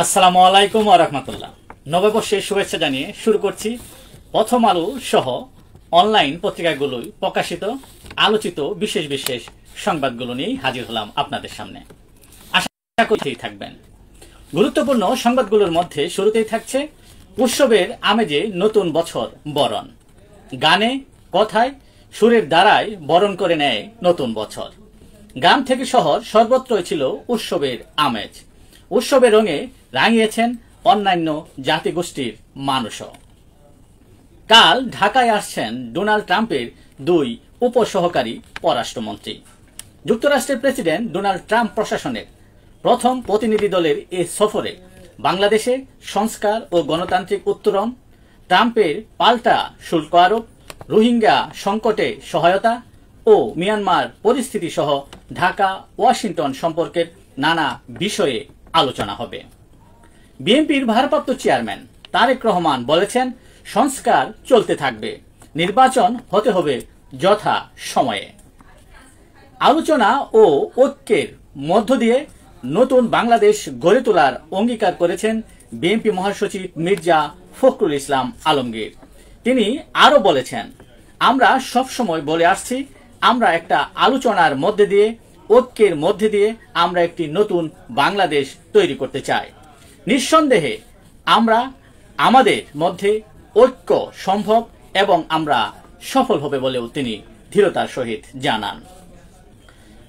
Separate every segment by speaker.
Speaker 1: আসসালামু আলাইকুম ওয়া রাহমাতুল্লাহ। নববর্ষের শুভেচ্ছা জানিয়ে শুরু করছি প্রথম আলো সহ অনলাইন পত্রিকাগুলোয় প্রকাশিত আলোচিত বিশেষ বিশেষ সংবাদগুলো নিয়ে হাজির হলাম আপনাদের সামনে। আশা করতেই থাকবেন। গুরুত্বপূর্ণ সংবাদগুলোর মধ্যে শুরুতেই থাকছে উৎসবের আমেজে নতুন বছর বরণ। গানে কথায় সুরের দ্বারাই বরণ করে নেয় নতুন বছর। গ্রাম থেকে শহর সর্বত্রই ছিল উৎসবের আমেজ। উৎসবের রঙে রাঙিয়েছেন অন্যান্য জাতিগোষ্ঠীর মানুষও। কাল ঢাকায় আসছেন ডোনাল্ড ট্রাম্পের দুই উপসহকারী পররাষ্ট্রমন্ত্রী। যুক্তরাষ্ট্রের প্রেসিডেন্ট ডোনাল্ড ট্রাম্প প্রশাসনের প্রথম প্রতিনিধি দলের এ সফরে বাংলাদেশে সংস্কার ও গণতান্ত্রিক উত্তরণ, ট্রাম্পের পাল্টা শুল্ক আরোপ, রোহিঙ্গা সংকটে সহায়তা ও মিয়ানমার পরিস্থিতি সহ ঢাকা ওয়াশিংটন সম্পর্কের নানা বিষয়ে আলোচনা হবে। বিএনপির ভারপ্রাপ্ত চেয়ারম্যান তারেক রহমান বলেছেন, সংস্কার চলতে থাকবে, নির্বাচন হতে হবে যথা সময়ে। আলোচনা ও ঐক্যের মধ্য দিয়ে নতুন বাংলাদেশ গড়ে তোলার অঙ্গীকার করেছেন বিএনপি মহাসচিব মির্জা ফখরুল ইসলাম আলমগীর। তিনি আরো বলেছেন, আমরা সবসময় বলে আসছি, আমরা একটা আলোচনার মধ্যে দিয়ে ঐক্যের মধ্যে দিয়ে আমরা একটি নতুন বাংলাদেশ তৈরি করতে চাই। নিঃসন্দেহে আমরা আমাদের মধ্যে ঐক্য সম্ভব এবং আমরা সফল হবে বলেও তিনি দৃঢ়তার সহিত জানান।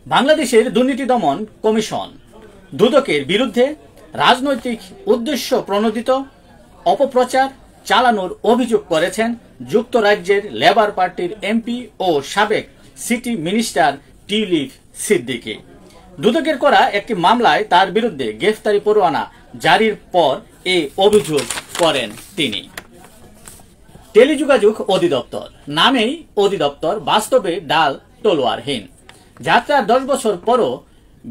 Speaker 1: বাংলাদেশের দুর্নীতি দমন কমিশন দুদকের বিরুদ্ধে রাজনৈতিক উদ্দেশ্য প্রণোদিত অপপ্রচার চালানোর অভিযোগ করেছেন যুক্তরাজ্যের লেবার পার্টির এমপি ও সাবেক সিটি মিনিস্টার টিউলিপ সিদ্দিকী। দুদকের করা একটি মামলায় তার বিরুদ্ধে গ্রেফতারি পরোয়ানা জারির পর এই অভিযোগ করেন তিনি। টেলিযোগাযোগ অধিদপ্তর নামেই অধিদপ্তর, বাস্তবে ডাল তলোয়ারহীন। যাত্রার 10 বছর পরও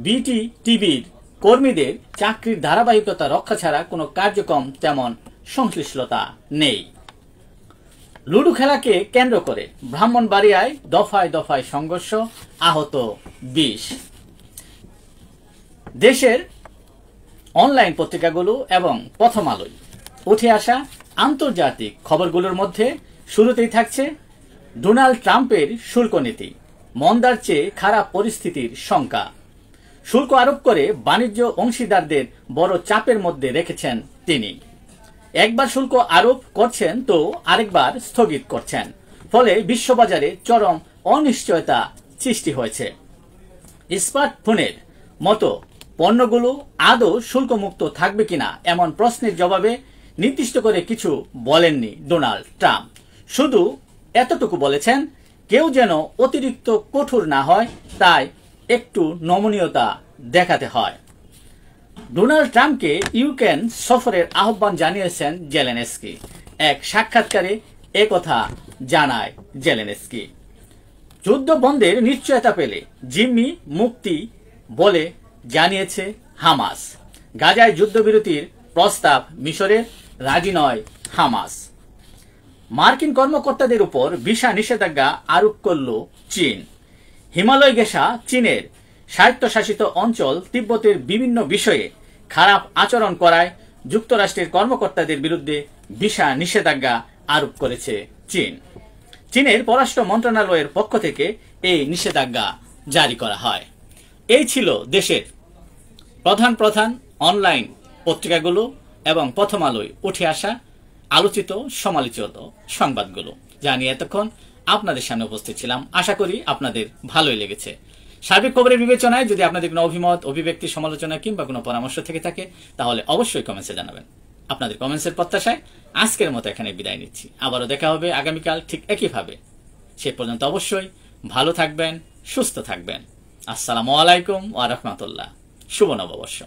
Speaker 1: বিটি টিভির কর্মীদের চাকরির ধারাবাহিকতা রক্ষা ছাড়া কোনো কার্যক্রম তেমন সংশ্লিষ্টতা নেই। লুডু খেলাকে কেন্দ্র করে ব্রাহ্মণবাড়িয়ায় দফায় দফায় সংঘর্ষ, আহত 20। দেশের অনলাইন পত্রিকাগুলো এবং প্রথম আলোয় উঠে আসা আন্তর্জাতিক খবরগুলোর মধ্যে শুরুতেই থাকছে ডোনাল্ড ট্রাম্পের শুল্ক নীতি, মন্দার চেয়ে খারাপ পরিস্থিতির শঙ্কা। শুল্ক আরোপ করে বাণিজ্য অংশীদারদের বড় চাপের মধ্যে রেখেছেন তিনি। একবার শুল্ক আরোপ করছেন তো আরেকবার স্থগিত করছেন, ফলে বিশ্ববাজারে চরম অনিশ্চয়তা সৃষ্টি হয়েছে। স্মার্টফোনের মতো পণ্যগুলো আদৌ শুল্কমুক্ত থাকবে কিনা এমন প্রশ্নের জবাবে নির্দিষ্ট করে কিছু বলেননি ডোনাল্ড ট্রাম্প। শুধু এতটুকু বলেছেন, কেউ যেন অতিরিক্ত কঠোর না হয়, তাই একটু নমনীয়তা দেখাতে হয়। ডোনাল্ড ট্রাম্পকে ইউক্রেন সফরের আহ্বান জানিয়েছেন জেলেনস্কি। এক সাক্ষাৎকারে একথা জানায় জেলেনস্কি। যুদ্ধ বন্ধের নিশ্চয়তা পেলে জিম্মি মুক্তি বলে জানিয়েছে হামাস। গাজায় যুদ্ধবিরতির প্রস্তাব মিশরের, রাজি নয় হামাস। মার্কিন কর্মকর্তাদের উপর ভিসা নিষেধাজ্ঞা আরোপ করল চীন। হিমালয় ঘেঁষা চীনের স্বায়ত্তশাসিত অঞ্চল তিব্বতের বিভিন্ন বিষয়ে খারাপ আচরণ করায় যুক্তরাষ্ট্রের কর্মকর্তাদের বিরুদ্ধে ভিসা নিষেধাজ্ঞা আরোপ করেছে চীন। চীনের পররাষ্ট্র মন্ত্রণালয়ের পক্ষ থেকে এই নিষেধাজ্ঞা জারি করা হয়। এই ছিল দেশের প্রধান প্রধান অনলাইন পত্রিকাগুলো এবং প্রথম আলোয় উঠে আসা আলোচিত সমালোচিত সংবাদগুলো, যা নিয়ে এতক্ষণ আপনাদের সামনে উপস্থিত ছিলাম। আশা করি আপনাদের ভালোই লেগেছে। সার্বিক খবরের বিবেচনায় যদি আপনাদের কোনো অভিমত, অভিব্যক্তি, সমালোচনা কিংবা কোনো পরামর্শ থেকে থাকে তাহলে অবশ্যই কমেন্টসে জানাবেন। আপনাদের কমেন্টসের প্রত্যাশায় আজকের মতো এখানে বিদায় নিচ্ছি। আবারও দেখা হবে আগামীকাল ঠিক একইভাবে। সে পর্যন্ত অবশ্যই ভালো থাকবেন, সুস্থ থাকবেন। আসসালামু আলাইকুম ওয়া রাহমাতুল্লাহ। শুভ নববর্ষ।